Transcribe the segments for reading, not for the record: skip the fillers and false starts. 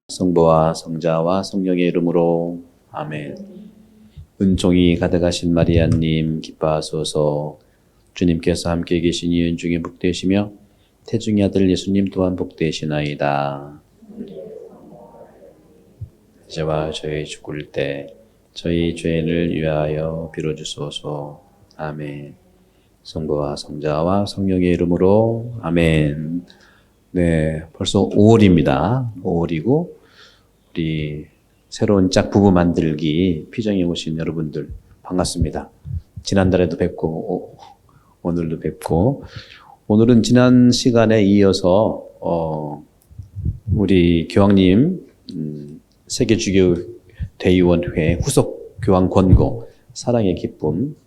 성부와 성자와 성령의 이름으로 아멘. 은총이 가득하신 마리아님 기뻐하소서. 주님께서 함께 계시니 은중에 복되시며 태중의 아들 예수님 또한 복되시나이다. 이제와 저희 죽을 때 저희 죄인을 위하여 빌어주소서. 아멘. 성부와 성자와 성령의 이름으로 아멘. 네, 벌써 5월입니다. 5월이고 우리 새로운 짝 부부 만들기 피정에 오신 여러분들 반갑습니다. 지난달에도 뵙고 오늘도 뵙고, 오늘은 지난 시간에 이어서 우리 교황님 세계주교대의원회 후속 교황 권고 사랑의 기쁨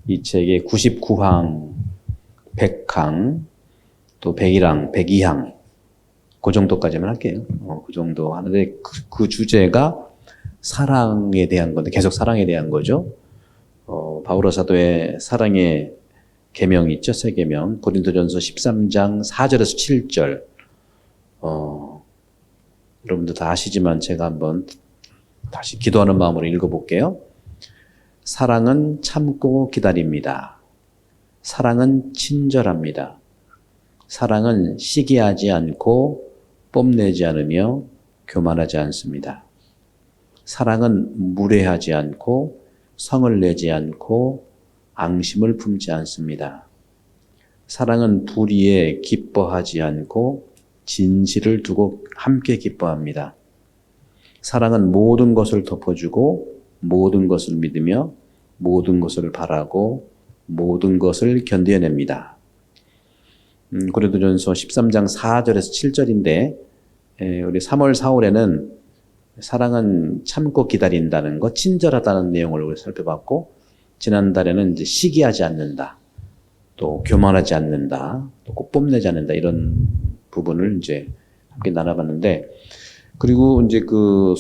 이 책의 99항, 100항, 또 101항, 102항 그 정도까지만 할게요. 그 정도 하는데 그 주제가 사랑에 대한 건데 계속 사랑에 대한 거죠. 바오로 사도의 사랑의 계명이 있죠. 세 계명. 고린도전서 13장 4절에서 7절. 여러분들 다 아시지만 제가 한번 다시 기도하는 마음으로 읽어볼게요. 사랑은 참고 기다립니다. 사랑은 친절합니다. 사랑은 시기하지 않고 뽐내지 않으며 교만하지 않습니다. 사랑은 무례하지 않고 성을 내지 않고 앙심을 품지 않습니다. 사랑은 불의에 기뻐하지 않고 진실을 두고 함께 기뻐합니다. 사랑은 모든 것을 덮어주고 모든 것을 믿으며 모든 것을 바라고 모든 것을 견뎌냅니다. 고린도전서 13장 4절에서 7절인데 우리 3월 4월에는 사랑은 참고 기다린다는 것, 친절하다는 내용을 우리 살펴봤고, 지난달에는 이제 시기하지 않는다, 또 교만하지 않는다, 또 꼭 뽐내지 않는다, 이런 부분을 이제 함께 나눠봤는데, 그리고 이제 그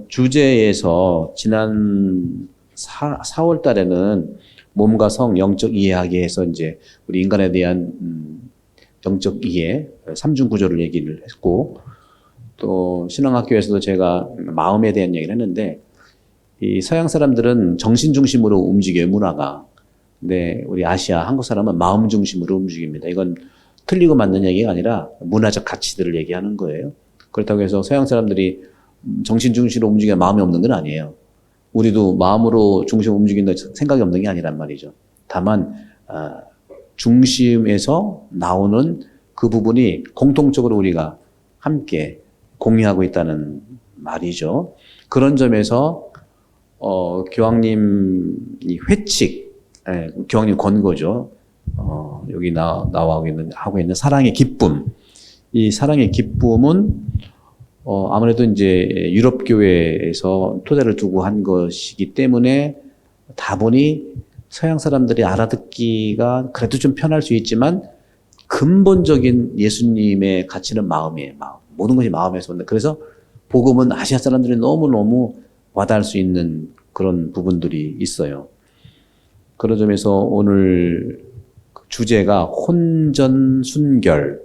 주제에서 지난 4월 달에는 몸과 성, 영적 이해하게 해서 이제 우리 인간에 대한 영적 이해, 삼중 구조를 얘기를 했고, 또 신앙학교에서도 제가 마음에 대한 얘기를 했는데, 이 서양 사람들은 정신 중심으로 움직여요, 문화가. 근데 우리 아시아, 한국 사람은 마음 중심으로 움직입니다. 이건 틀리고 맞는 얘기가 아니라 문화적 가치들을 얘기하는 거예요. 그렇다고 해서 서양 사람들이 정신 중심으로 움직여 마음이 없는 건 아니에요. 우리도 마음으로 중심으로 움직인다 생각이 없는 게 아니란 말이죠. 다만 중심에서 나오는 그 부분이 공통적으로 우리가 함께 공유하고 있다는 말이죠. 그런 점에서 교황님 이 회칙, 교황님 권고죠. 여기 하고 있는 사랑의 기쁨. 이 사랑의 기쁨은 아무래도 이제 유럽 교회에서 토대를 두고 한 것이기 때문에 다분히 서양 사람들이 알아듣기가 그래도 좀 편할 수 있지만 근본적인 예수님의 가치는 마음이에요. 마음. 모든 것이 마음에서 온다. 그래서 복음은 아시아 사람들이 너무너무 와닿을 수 있는 그런 부분들이 있어요. 그런 점에서 오늘 주제가 혼전순결,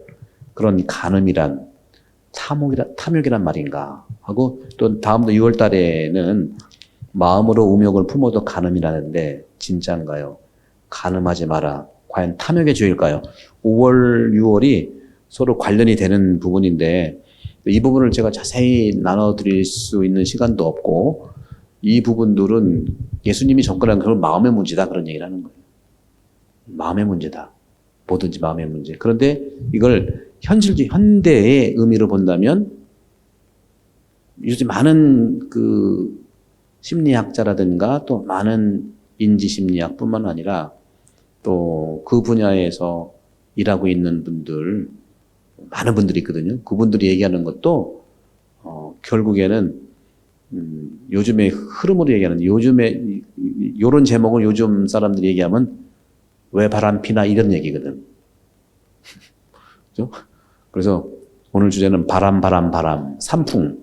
그런 간음이란 탐욕이란 말인가 하고, 또 다음도 6월 달에는 마음으로 음욕을 품어도 간음이라는데 진짜인가요? 간음하지 마라. 과연 탐욕의 죄일까요? 5월, 6월이 서로 관련이 되는 부분인데 이 부분을 제가 자세히 나눠드릴 수 있는 시간도 없고, 이 부분들은 예수님이 접근한 그런 마음의 문제다, 그런 얘기를 하는 거예요. 마음의 문제다. 뭐든지 마음의 문제. 그런데 이걸 현대의 의미로 본다면 요즘 많은 그 심리학자라든가 또 많은 인지심리학뿐만 아니라 또 그 분야에서 일하고 있는 분들, 많은 분들이 있거든요. 그분들이 얘기하는 것도 결국에는 요즘의 흐름으로 얘기하는, 요즘에 요런 제목을 요즘 사람들이 얘기하면 왜 바람 피나 이런 얘기거든. 그죠? 그래서 오늘 주제는 바람, 산풍.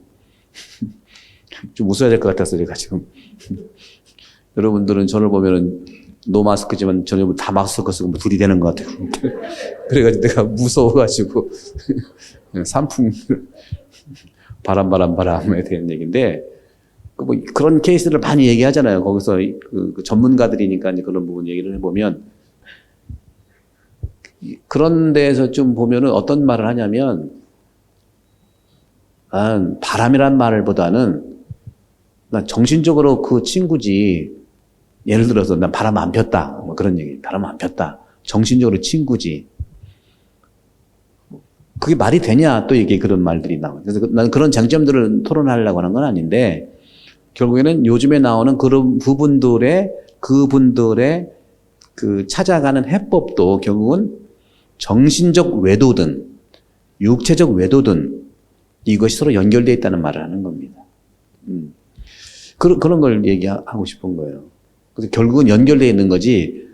좀 웃어야 될 것 같아서 제가 지금. 여러분들은 저를 보면은 노 마스크지만 저는 다 마스크 쓰고 들이대는 것 같아요. 그래가지고 내가 무서워가지고 산풍 바람에 대한 얘기인데, 뭐 그런 케이스를 많이 얘기하잖아요. 거기서 그 전문가들이니까 이제 그런 부분 얘기를 해보면, 그런 데에서 좀 보면은 어떤 말을 하냐면, 바람이란 말보다는 난 정신적으로 그 친구지. 예를 들어서 난 바람 안 폈다. 뭐 그런 얘기. 바람 안 폈다. 정신적으로 친구지. 그게 말이 되냐? 또 이게 그런 말들이 나와요. 그래서 난 그런 장점들을 토론하려고 하는 건 아닌데, 결국에는 요즘에 나오는 그런 그분들의 그 찾아가는 해법도 결국은 정신적 외도든 육체적 외도든 이것이 서로 연결되어 있다는 말을 하는 겁니다. 그런 걸 얘기하고 싶은 거예요. 그래서 결국은 연결되어 있는 거지,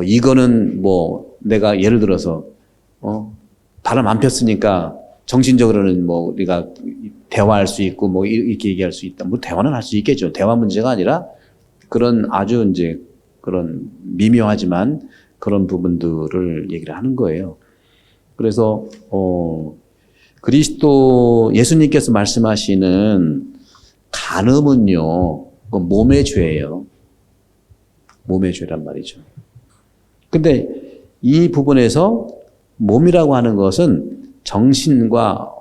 이거는 뭐 내가 예를 들어서, 바람 안 폈으니까 정신적으로는 뭐 우리가 대화할 수 있고 뭐 이렇게 얘기할 수 있다. 뭐 대화는 할 수 있겠죠. 대화 문제가 아니라 그런 아주 이제 그런 미묘하지만 그런 부분들을 얘기를 하는 거예요. 그래서 그리스도 예수님께서 말씀하시는 간음은요, 그건 몸의 죄예요. 몸의 죄란 말이죠. 근데 이 부분에서 몸이라고 하는 것은 정신과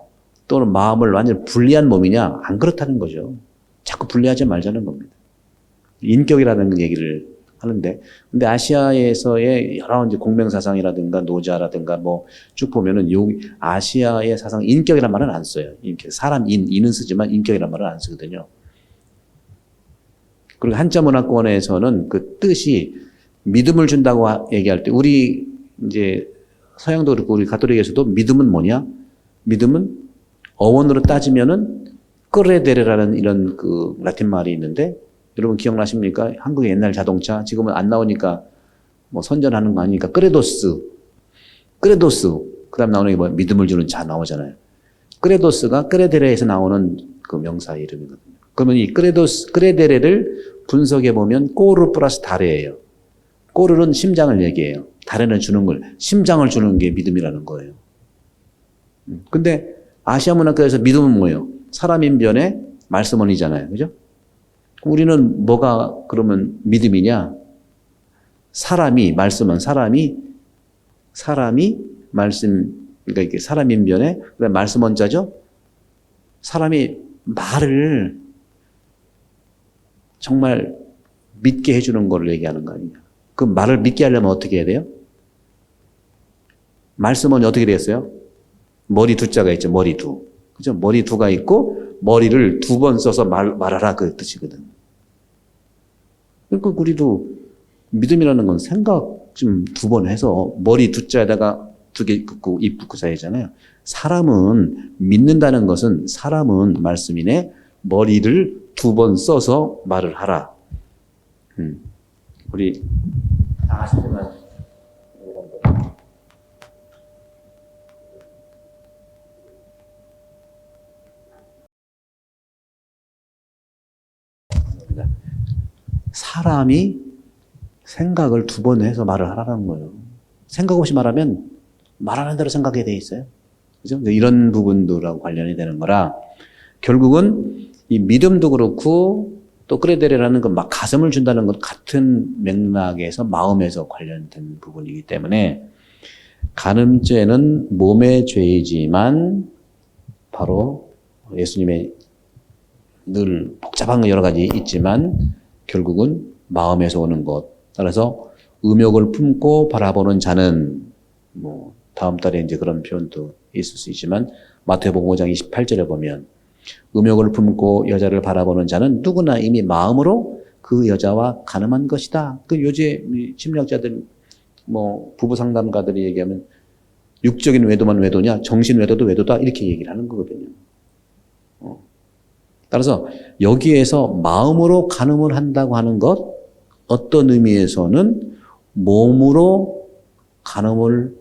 또는 마음을 완전히 분리한 몸이냐? 안 그렇다는 거죠. 자꾸 분리하지 말자는 겁니다. 인격이라는 얘기를 하는데, 근데 아시아에서의 여러 이제 공명사상이라든가 노자라든가 뭐 쭉 보면은 아시아의 사상, 인격이란 말은 안 써요. 사람 인은 쓰지만 인격이란 말은 안 쓰거든요. 그리고 한자 문화권에서는 그 뜻이 믿음을 준다고 얘기할 때, 우리 이제 서양도 그렇고 우리 가톨릭에서도 믿음은 뭐냐? 믿음은 어원으로 따지면은 끄레데레라는 이런 그 라틴 말이 있는데, 여러분 기억나십니까? 한국의 옛날 자동차, 지금은 안 나오니까 뭐 선전하는 거 아니니까 크레도스, 그 다음 나오는 게 뭐 믿음을 주는 자 나오잖아요. 크레도스가 크레데레에서 나오는 그 명사 이름이거든요. 그러면 이 크레데레를 분석해 보면 꼬르 플러스 다레예요. 꼬르는 심장을 얘기해요. 다레는 주는 걸, 심장을 주는 게 믿음이라는 거예요. 근데 아시아 문화권에서 믿음은 뭐예요? 사람인변의 말씀원이잖아요. 그죠? 우리는 뭐가 그러면 믿음이냐? 말씀은 사람이 말씀, 그러니까 이게 사람인변의 말씀원자죠? 사람이 말을 정말 믿게 해주는 걸 얘기하는 거 아니냐. 그 말을 믿게 하려면 어떻게 해야 돼요? 말씀원이 어떻게 되겠어요? 머리 두 자가 있죠. 머리 두. 그죠? 머리 두가 있고, 머리를 두 번 써서 말하라 그 뜻이거든. 그러니까 우리도 믿음이라는 건 생각 좀 두 번 해서 머리 두 자에다가 두 개 긋고 입 붙고 사이잖아요. 믿는다는 것은 사람은 말씀이네. 머리를 두 번 써서 말을 하라. 우리 다 하시지만 사람이 생각을 두 번 해서 말을 하라는 거예요. 생각 없이 말하면 말하는 대로 생각이 돼 있어요. 그죠? 이런 부분들하고 관련이 되는 거라, 결국은 이 믿음도 그렇고 또 크레데레라는 건 막 가슴을 준다는 것 같은 맥락에서 마음에서 관련된 부분이기 때문에, 간음죄는 몸의 죄이지만 바로 예수님의 늘 복잡한 여러 가지 있지만 결국은 마음에서 오는 것. 따라서 음욕을 품고 바라보는 자는, 뭐 다음 달에 이제 그런 표현도 있을 수 있지만 마태복음 5장 28절에 보면 음욕을 품고 여자를 바라보는 자는 누구나 이미 마음으로 그 여자와 간음한 것이다. 그 요새 심리학자들, 뭐 부부 상담가들이 얘기하면 육적인 외도만 외도냐, 정신 외도도 외도다, 이렇게 얘기를 하는 거거든요. 따라서 여기에서 마음으로 간음을 한다고 하는 것, 어떤 의미에서는 몸으로 간음을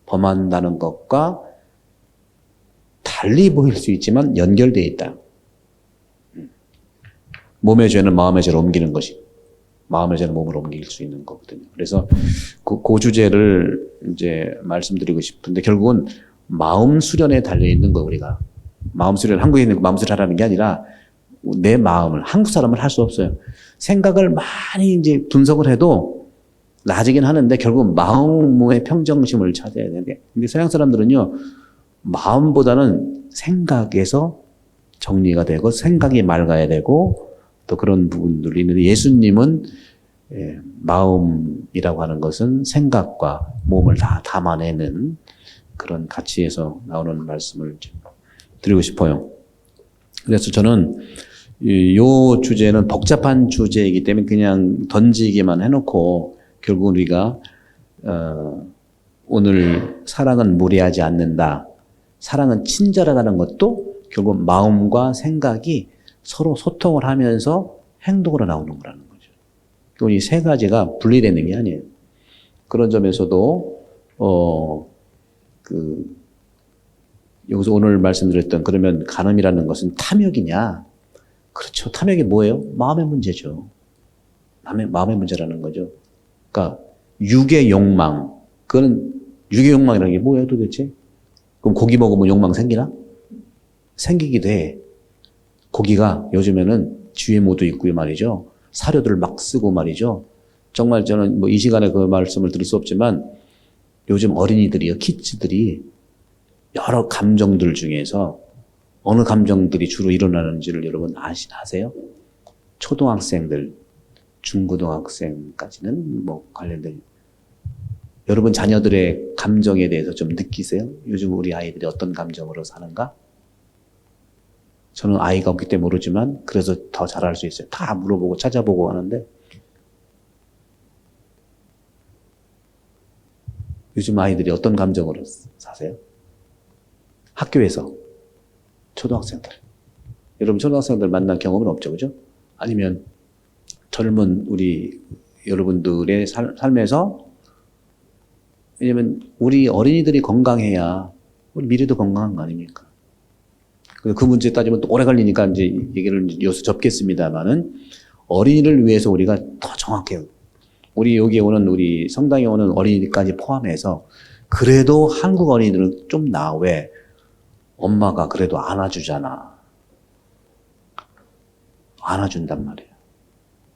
범한다는 것과 달리 보일 수 있지만 연결되어 있다. 몸의 죄는 마음의 죄로 옮기는 것이, 마음의 죄는 몸으로 옮길 수 있는 거거든요. 그래서 그 주제를 이제 말씀드리고 싶은데, 결국은 마음 수련에 달려 있는 거, 우리가. 마음수리를 한국에 있는 마음수리를 하라는 게 아니라 내 마음을, 한국 사람을 할 수 없어요. 생각을 많이 이제 분석을 해도 나아지긴 하는데 결국 마음의 평정심을 찾아야 되는데, 근데 서양 사람들은요, 마음보다는 생각에서 정리가 되고 생각이 맑아야 되고 또 그런 부분들이 있는데, 예수님은 마음이라고 하는 것은 생각과 몸을 다 담아내는 그런 가치에서 나오는 말씀을 드리고 싶어요. 그래서 저는 이 주제는 복잡한 주제이기 때문에 그냥 던지기만 해놓고 결국 우리가 오늘 사랑은 무례하지 않는다, 사랑은 친절하다는 것도 결국 마음과 생각이 서로 소통을 하면서 행동으로 나오는 거라는 거죠. 이 세 가지가 분리되는 게 아니에요. 그런 점에서도 여기서 오늘 말씀드렸던, 그러면 간음이라는 것은 탐욕이냐? 그렇죠. 탐욕이 뭐예요? 마음의 문제죠. 마음의 문제라는 거죠. 그러니까 육의 욕망, 그거는 육의 욕망이라는 게 뭐예요 도대체? 그럼 고기 먹으면 욕망 생기나? 생기기도 해. 고기가 요즘에는 GMO도 있고요 말이죠. 사료들을 막 쓰고 말이죠. 정말 저는 뭐 이 시간에 그 말씀을 드릴 수 없지만 요즘 어린이들이요, 키즈들이 여러 감정들 중에서 어느 감정들이 주로 일어나는지를 여러분 아세요? 초등학생들, 중고등학생까지는 뭐 관련된, 여러분 자녀들의 감정에 대해서 좀 느끼세요? 요즘 우리 아이들이 어떤 감정으로 사는가? 저는 아이가 없기 때문에 모르지만 그래서 더 잘 알 수 있어요. 다 물어보고 찾아보고 하는데 요즘 아이들이 어떤 감정으로 사세요? 학교에서 초등학생들, 여러분 초등학생들 만난 경험은 없죠, 그죠? 아니면 젊은 우리 여러분들의 삶에서, 왜냐면 우리 어린이들이 건강해야 우리 미래도 건강한 거 아닙니까? 그 문제 따지면 또 오래 걸리니까 이제 얘기를 여기서 접겠습니다만은, 어린이를 위해서 우리가 더 정확해요. 우리 여기에 오는, 우리 성당에 오는 어린이까지 포함해서 그래도 한국 어린이들은 좀 나아. 왜? 엄마가 그래도 안아주잖아. 안아준단 말이에요.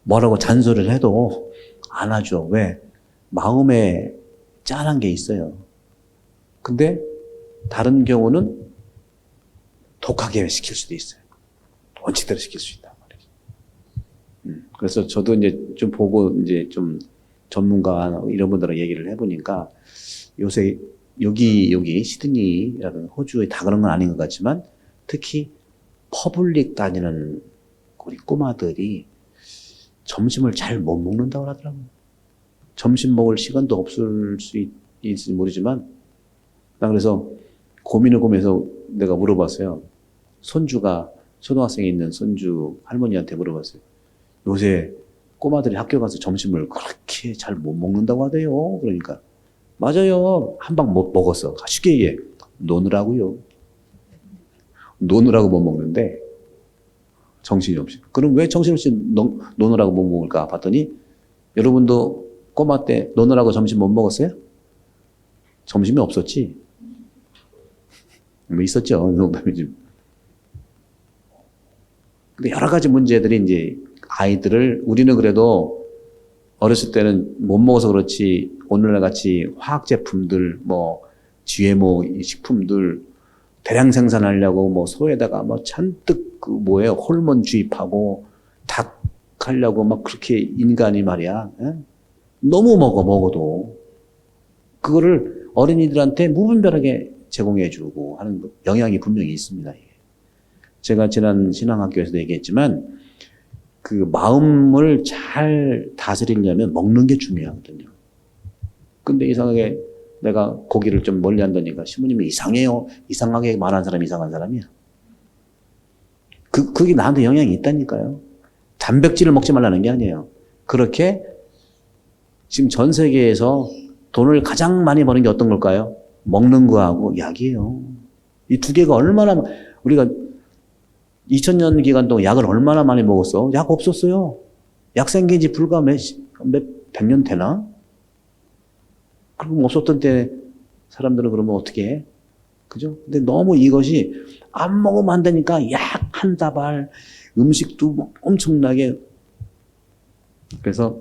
뭐라고 잔소리를 해도 안아줘. 왜? 마음에 짠한 게 있어요. 근데 다른 경우는 독하게 시킬 수도 있어요. 원칙대로 시킬 수 있단 말이에요. 그래서 저도 이제 좀 보고 이제 좀 전문가 이런 분들하고 얘기를 해보니까 요새 여기 시드니라든 호주에 다 그런 건 아닌 것 같지만 특히 퍼블릭 다니는 우리 꼬마들이 점심을 잘 못 먹는다고 하더라고요. 점심 먹을 시간도 없을 수 있을지 모르지만, 나 그래서 고민을 고민해서 내가 물어봤어요. 손주가, 초등학생에 있는 손주 할머니한테 물어봤어요. 요새 꼬마들이 학교 가서 점심을 그렇게 잘 못 먹는다고 하대요. 그러니까 맞아요. 한 방 못 먹었어. 쉽게 얘기해. 노느라고요. 노느라고 못 먹는데 정신이 없이. 그럼 왜 정신없이 노느라고 못 먹을까 봤더니, 여러분도 꼬마 때 노느라고 점심 못 먹었어요? 점심이 없었지? 뭐 있었죠. 농담이지. 근데 여러 가지 문제들이 이제 아이들을, 우리는 그래도 어렸을 때는 못 먹어서 그렇지 오늘날 같이 화학 제품들, 뭐 GMO 식품들 대량 생산하려고 뭐 소에다가 뭐 잔뜩 그 뭐예요, 호르몬 주입하고 닭 하려고 막 그렇게 인간이 말이야, 에? 너무 먹어도 그거를 어린이들한테 무분별하게 제공해주고 하는 영향이 분명히 있습니다. 제가 지난 신앙학교에서도 얘기했지만 그 마음을 잘 다스리려면 먹는 게 중요하거든요. 근데 이상하게 내가 고기를 좀 멀리 한다니까 신부님이 이상해요. 이상하게 말하는 사람이 이상한 사람이야. 그게 나한테 영향이 있다니까요. 단백질을 먹지 말라는 게 아니에요. 그렇게 지금 전 세계에서 돈을 가장 많이 버는 게 어떤 걸까요? 먹는 거하고 약이에요. 이 두 개가 얼마나, 우리가 2000년 기간 동안 약을 얼마나 많이 먹었어? 약 없었어요. 약 생긴 지 불과 백 년 되나? 그럼 없었던 때 사람들은 그러면 어떻게 해? 그죠? 근데 너무 이것이 안 먹으면 안 되니까 약 한 다발, 음식도 막 엄청나게. 그래서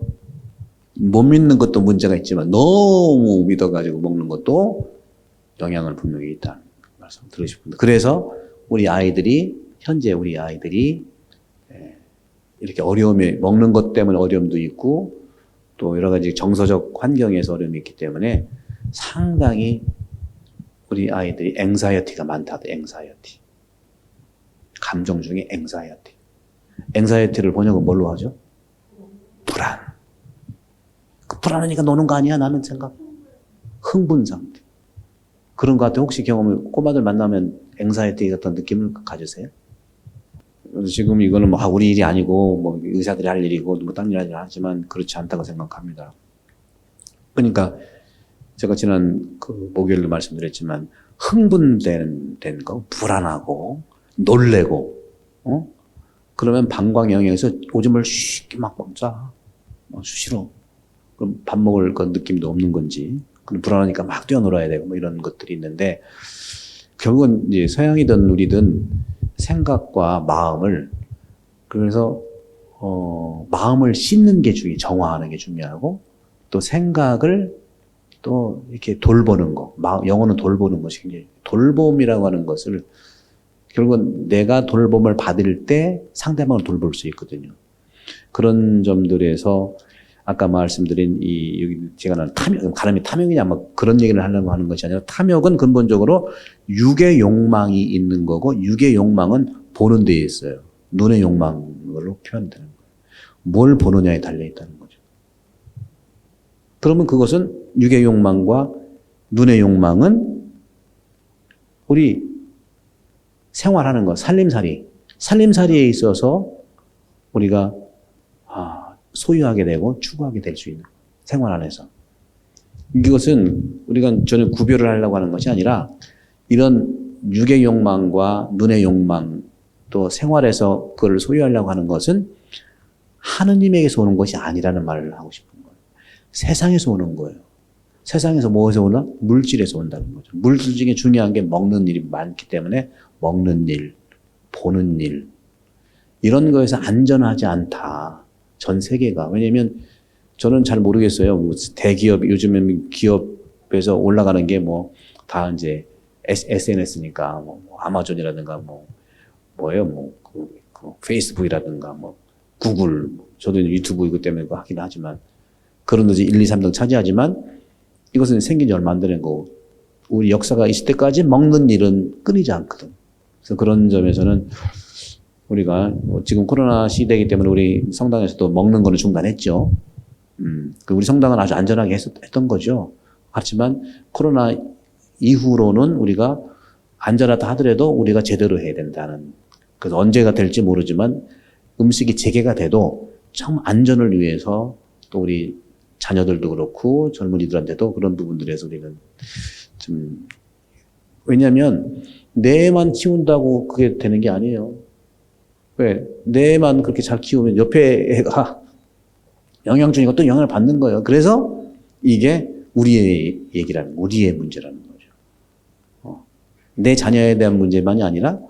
못 믿는 것도 문제가 있지만 너무 믿어가지고 먹는 것도 영향을 분명히 있다는 말씀 드리고 싶습니다. 그래서 현재 우리 아이들이 이렇게 어려움이, 먹는 것 때문에 어려움도 있고 또 여러 가지 정서적 환경에서 어려움이 있기 때문에 상당히 우리 아이들이 앵사이어티가 많다. 앵사이어티. 감정 중에 앵사이어티. 앵사이어티를 번역은 뭘로 하죠? 불안. 그 불안하니까 노는 거 아니야? 나는 생각. 흥분 상태. 그런 것 같아요. 혹시 경험을, 꼬마들 만나면 앵사이어티 같은 느낌을 가지세요? 지금 이거는 뭐 우리 일이 아니고 뭐 의사들이 할 일이고 뭐 딴 일 하지만 그렇지 않다고 생각합니다. 그러니까 제가 지난 그 목요일도 말씀드렸지만 흥분된 거, 불안하고 놀래고, 그러면 방광 영역에서 오줌을 쉽게 막 먹자. 수시로. 그럼 밥 먹을 그 느낌도 없는 건지. 그럼 불안하니까 막 뛰어놀아야 되고 뭐 이런 것들이 있는데 결국은 이제 서양이든 우리든 생각과 마음을, 그래서 마음을 씻는 게 정화하는 게 중요하고 또 생각을 또 이렇게 돌보는 거, 영어는 돌보는 것이 굉장히, 돌봄이라고 하는 것을 결국은 내가 돌봄을 받을 때 상대방을 돌볼 수 있거든요. 그런 점들에서 아까 말씀드린 여기 제가 나는 가람이 탐욕이냐 뭐 그런 얘기를 하려고 하는 것이 아니라 탐욕은 근본적으로 육의 욕망이 있는 거고 육의 욕망은 보는 데에 있어요. 눈의 욕망으로 표현되는 거예요. 뭘 보느냐에 달려 있다는 거죠. 그러면 그것은 육의 욕망과 눈의 욕망은 우리 생활하는 것, 살림살이에 있어서 우리가 소유하게 되고 추구하게 될 수 있는 생활 안에서. 이것은 우리가 전혀 구별을 하려고 하는 것이 아니라 이런 육의 욕망과 눈의 욕망 또 생활에서 그걸 소유하려고 하는 것은 하느님에게서 오는 것이 아니라는 말을 하고 싶은 거예요. 세상에서 오는 거예요. 세상에서 무엇에서 오나? 물질에서 온다는 거죠. 물질 중에 중요한 게 먹는 일이 많기 때문에 먹는 일, 보는 일, 이런 거에서 안전하지 않다. 전 세계가. 왜냐면 저는 잘 모르겠어요. 대기업, 요즘에 기업에서 올라가는 게 뭐 다 이제 SNS니까 뭐 아마존이라든가 페이스북이라든가 뭐 구글, 저도 유튜브 이것 때문에 하긴 하지만 그런 데서 1, 2, 3등 차지하지만 이것은 생긴 지 얼마 안 되는 거고 우리 역사가 있을 때까지 먹는 일은 끊이지 않거든. 그래서 그런 점에서는 우리가 지금 코로나 시대이기 때문에 우리 성당에서도 먹는 거는 중단했죠. 우리 성당은 아주 안전하게 했던 거죠. 하지만 코로나 이후로는 우리가 안전하다 하더라도 우리가 제대로 해야 된다는. 그래서 언제가 될지 모르지만 음식이 재개가 돼도 참 안전을 위해서 또 우리 자녀들도 그렇고 젊은이들한테도 그런 부분들에서 우리는 좀, 왜냐하면 뇌만 키운다고 그게 되는 게 아니에요. 왜? 뇌만 그렇게 잘 키우면 옆에 애가 영향 주니까 또 영향을 받는 거예요. 그래서 이게 우리의 우리의 문제라는 거죠. 내 자녀에 대한 문제만이 아니라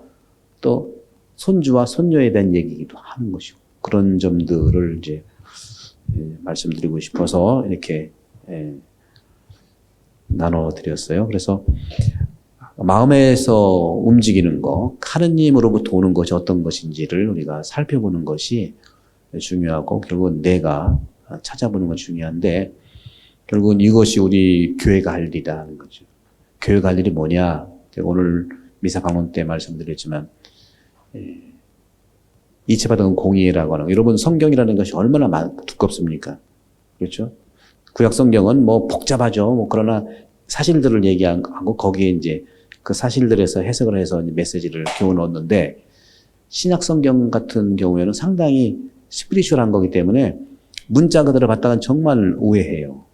또 손주와 손녀에 대한 얘기기도 하는 것이고 그런 점들을 이제 말씀드리고 싶어서 이렇게 나눠드렸어요. 그래서 마음에서 움직이는 거, 하느님으로부터 오는 것이 어떤 것인지를 우리가 살펴보는 것이 중요하고 결국은 내가 찾아보는 건 중요한데 결국은 이것이 우리 교회가 할 일이라는 거죠. 교회가 할 일이 뭐냐? 오늘 미사 방문 때 말씀드렸지만 이체받은 공의라고 하는 거. 여러분 성경이라는 것이 얼마나 두껍습니까? 그렇죠? 구약 성경은 뭐 복잡하죠. 뭐 그러나 사실들을 얘기하고 거기에 이제 그 사실들에서 해석을 해서 메시지를 교훈을 얻는데 신약 성경 같은 경우에는 상당히 스피리추얼한 거기 때문에 문자 그대로 봤다간 정말 오해해요.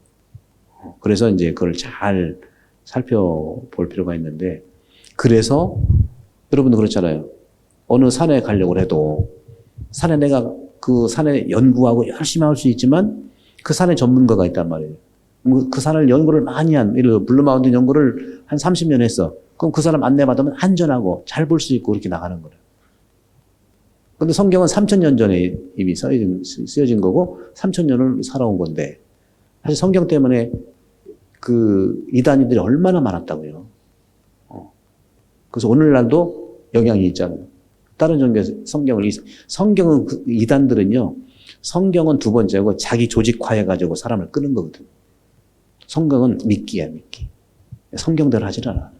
그래서 이제 그걸 잘 살펴볼 필요가 있는데 그래서 여러분도 그렇잖아요. 어느 산에 가려고 해도 산에 내가 그 산에 연구하고 열심히 할 수 있지만 그 산에 전문가가 있단 말이에요. 그 사람을 연구를 많이 블루마운틴 연구를 한 30년 했어. 그럼 그 사람 안내받으면 안전하고 잘 볼 수 있고 그렇게 나가는 거예요. 근데 성경은 3,000년 전에 이미 쓰여진 거고 3,000년을 살아온 건데 사실 성경 때문에 그 이단인들이 얼마나 많았다고요. 그래서 오늘날도 영향이 있잖아요. 다른 종교에서 성경은 이단들은요. 성경은 두 번째고 자기 조직화해가지고 사람을 끄는 거거든. 성경은 미끼야, 미끼. 성경대로 하질 않아.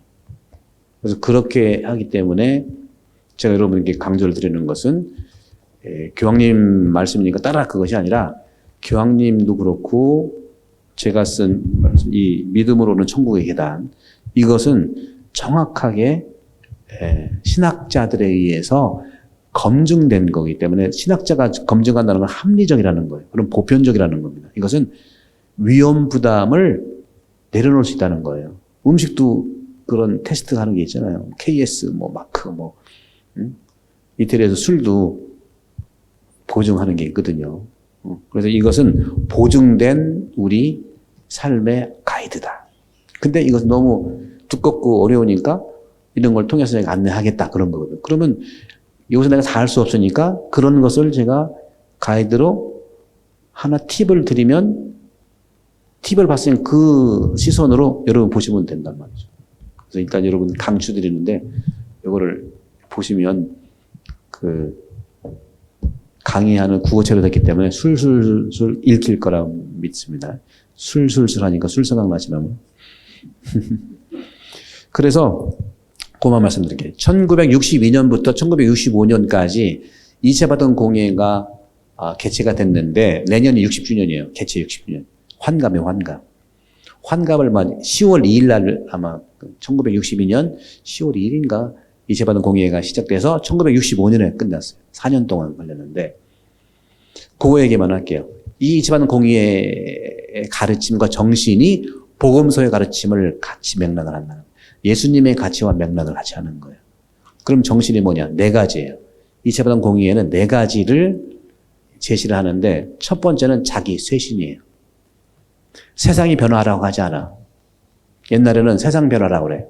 그래서 그렇게 하기 때문에 제가 여러분께 강조를 드리는 것은 교황님 말씀이니까 따라 그것이 아니라 교황님도 그렇고 제가 쓴 이 믿음으로는 천국의 계단 이것은 정확하게 신학자들에 의해서 검증된 거기 때문에 신학자가 검증한다는 건 합리적이라는 거예요. 그럼 보편적이라는 겁니다. 이것은 위험 부담을 내려놓을 수 있다는 거예요. 음식도 그런 테스트 하는 게 있잖아요. KS, 마크, 이태리에서 술도 보증하는 게 있거든요. 그래서 이것은 보증된 우리 삶의 가이드다. 근데 이것은 너무 두껍고 어려우니까 이런 걸 통해서 제가 안내하겠다. 그런 거거든요. 그러면 여기서 내가 다 할 수 없으니까 그런 것을 제가 가이드로 하나 팁을 드리면 팁을 봤으니 그 시선으로 여러분 보시면 된단 말이죠. 그래서 일단 여러분 강추드리는데 이거를 보시면 그 강의하는 구어체로 됐기 때문에 술술술 읽힐 거라 믿습니다. 술술술 하니까 술 생각 나시나요? 그래서 그만 말씀드릴게요. 1962년부터 1965년까지 2차 바던 공예가 개최가 됐는데 내년이 60주년이에요. 개최 60주년. 환갑이에요, 환갑. 환갑을 10월 2일 날 아마 1962년 10월 2일인가 2차 바던 공예가 시작돼서 1965년에 끝났어요. 4년 동안 걸렸는데 그거 얘기만 할게요. 이 2차 바던 공예의 가르침과 정신이 복음서의 가르침을 같이 맥락을 한다는 거예요. 예수님의 가치와 맥락을 같이 하는 거예요. 그럼 정신이 뭐냐? 네 가지예요. 2차 바던 공예에는 네 가지를 제시를 하는데 첫 번째는 자기 쇄신이에요. 세상이 변화하라고 하지 않아. 옛날에는 세상 변화라고 그래.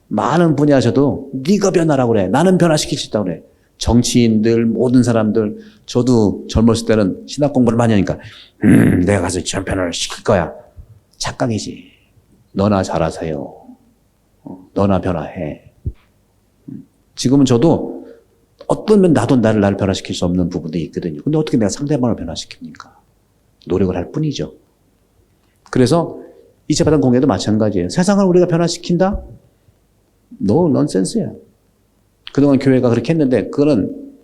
많은 분야에서도 네가 변화라고 그래. 나는 변화시킬 수 있다고 그래. 정치인들, 모든 사람들, 저도 젊었을 때는 신학 공부를 많이 하니까 내가 가서 전 변화를 시킬 거야. 착각이지. 너나 잘하세요. 너나 변화해. 지금은 저도 어떤 면 나도 나를 변화시킬 수 없는 부분도 있거든요. 근데 어떻게 내가 상대방을 변화시킵니까? 노력을 할 뿐이죠. 그래서 2차 바단 공예도 마찬가지예요. 세상을 우리가 변화시킨다? 넌센스야. 그동안 교회가 그렇게 했는데 그거는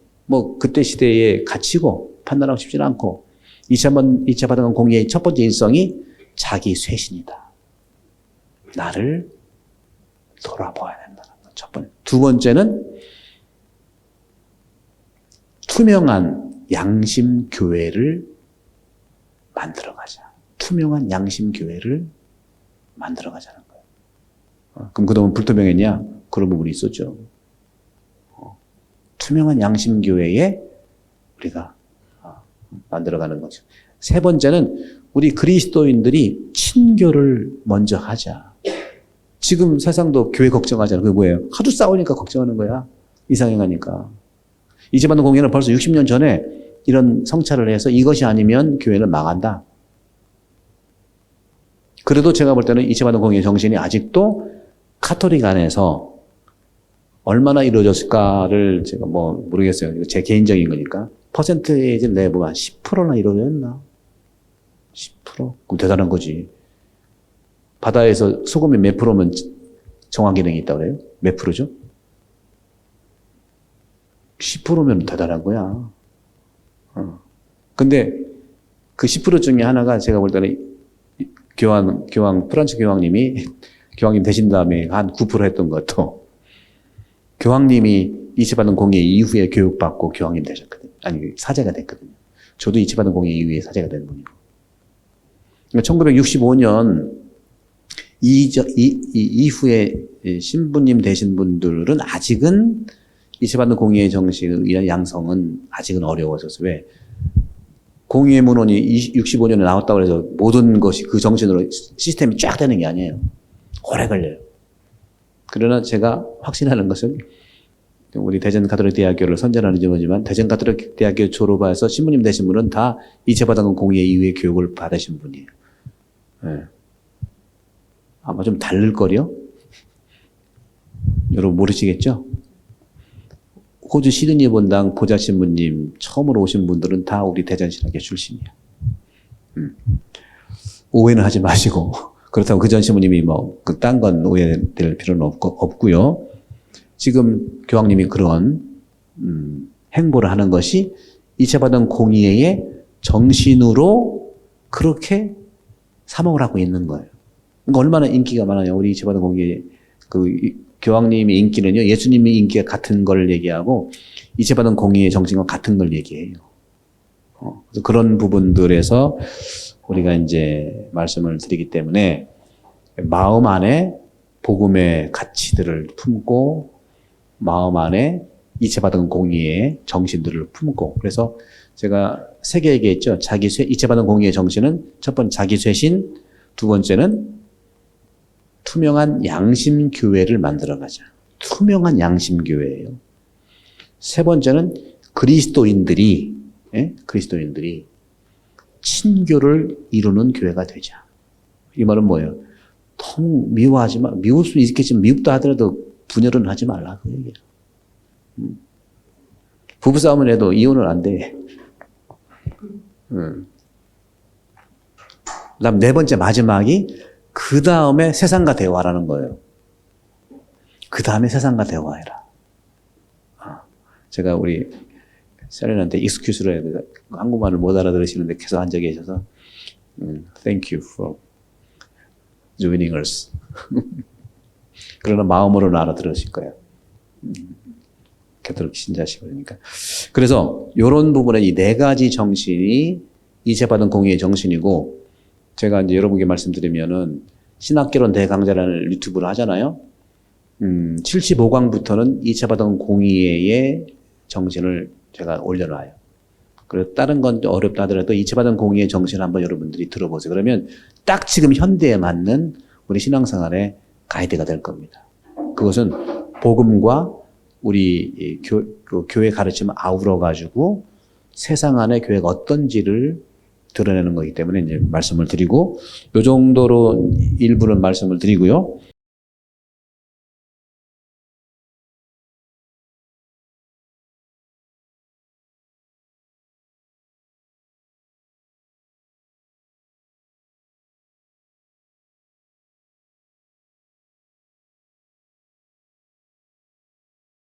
그때 시대의 가치고 판단하고 싶지는 않고 2차 바단 공예의 첫 번째 일성이 자기 쇄신이다. 나를 돌아봐야 된다는 것. 첫 번째. 두 번째는 투명한 양심 교회를 만들어가자. 투명한 양심 교회를 만들어가자는 거예요. 그럼 그동안 불투명했냐? 그런 부분이 있었죠. 투명한 양심 교회에 우리가 만들어가는 거죠. 세 번째는 우리 그리스도인들이 친교를 먼저 하자. 지금 세상도 교회 걱정하잖아. 그게 뭐예요? 하도 싸우니까 걱정하는 거야. 이상행하니까. 이제만 공예는 벌써 60년 전에 이런 성찰을 해서 이것이 아니면 교회는 망한다. 그래도 제가 볼 때는 이제만 공예의 정신이 아직도 카톨릭 안에서 얼마나 이루어졌을까를 제가 모르겠어요. 제 개인적인 거니까. 퍼센테이지를 내보면 10%나 이루어졌나? 10%? 그럼 대단한 거지. 바다에서 소금이 몇 프로면 정화 기능이 있다고 그래요? 몇 프로죠? 10%면 대단한 거야. 근데 그 10% 중에 하나가 제가 볼 때는 프란츠 교황님이 교황님 되신 다음에 한 9% 했던 것도 교황님이 이치받은 공예 이후에 교육받고 교황님 되셨거든요. 아니, 사제가 됐거든요. 저도 이치받은 공예 이후에 사제가 된 분이고. 그러니까 1965년 이후에 신부님 되신 분들은 아직은 이치받은 공예의 정신에 의한 양성은 아직은 어려워져서 왜? 공의의 문헌이 65년에 나왔다고 해서 모든 것이 그 정신으로 시스템이 쫙 되는 게 아니에요. 오래 걸려요. 그러나 제가 확신하는 것은 우리 대전가톨릭대학교를 선전하는 점이지만 대전가톨릭대학교 졸업해서 신부님 되신 분은 다 이체받은 공의회 이후의 교육을 받으신 분이에요. 네. 아마 좀 다를걸요? 여러분 모르시겠죠? 호주 시드니 본당 보좌 신부님 처음으로 오신 분들은 다 우리 대전신학교 출신이에요. 오해는 하지 마시고 그렇다고 그 전 신부님이 뭐 그 딴 건 오해될 필요는 없고요. 지금 교황님이 그런 행보를 하는 것이 이체받은 공의회의 정신으로 그렇게 사목을 하고 있는 거예요. 그러니까 얼마나 인기가 많아요. 우리 이체받은 공의회 그 교황님의 인기는요, 예수님의 인기가 같은 걸 얘기하고 이체받은 공의의 정신과 같은 걸 얘기해요. 그래서 그런 부분들에서 우리가 이제 말씀을 드리기 때문에 마음 안에 복음의 가치들을 품고 마음 안에 이체받은 공의의 정신들을 품고 그래서 제가 세 개 얘기했죠. 이체받은 공의의 정신은 첫 번째 자기쇄신, 두 번째는 투명한 양심교회를 만들어가자. 투명한 양심교회예요. 세 번째는 그리스도인들이 친교를 이루는 교회가 되자. 이 말은 뭐예요? 너무 미워하지 마. 미울 수 있겠지만 미웁다 하더라도 분열은 하지 말라. 그 얘기예요. 부부싸움을 해도 이혼은 안 돼. 그다음 네 번째 마지막이 그 다음에 세상과 대화라는 거예요. 그 다음에 세상과 대화해라. 제가 우리 셀린한테 익스큐스를 해야 돼. 한국말을 못 알아들으시는데 계속 앉아 계셔서 Thank you for joining us. 그러나 마음으로는 알아들으실 거예요. 가톨릭 신자시고 그러니까. 그래서 이런 부분에 이 네 가지 정신이 이체받은 공의의 정신이고 제가 이제 여러분께 말씀드리면은 신학개론 대강좌라는 유튜브를 하잖아요. 75강부터는 이체받은 공의의 정신을 제가 올려놔요. 그래서 다른 건 어렵다 하더라도 이체받은 공의의 정신을 한번 여러분들이 들어보세요. 그러면 딱 지금 현대에 맞는 우리 신앙생활의 가이드가 될 겁니다. 그것은 복음과 우리 교회 가르침을 아우러가지고 세상 안에 교회가 어떤지를 드러내는 거기 때문에 이제 말씀을 드리고 요 정도로 일부는 말씀을 드리고요.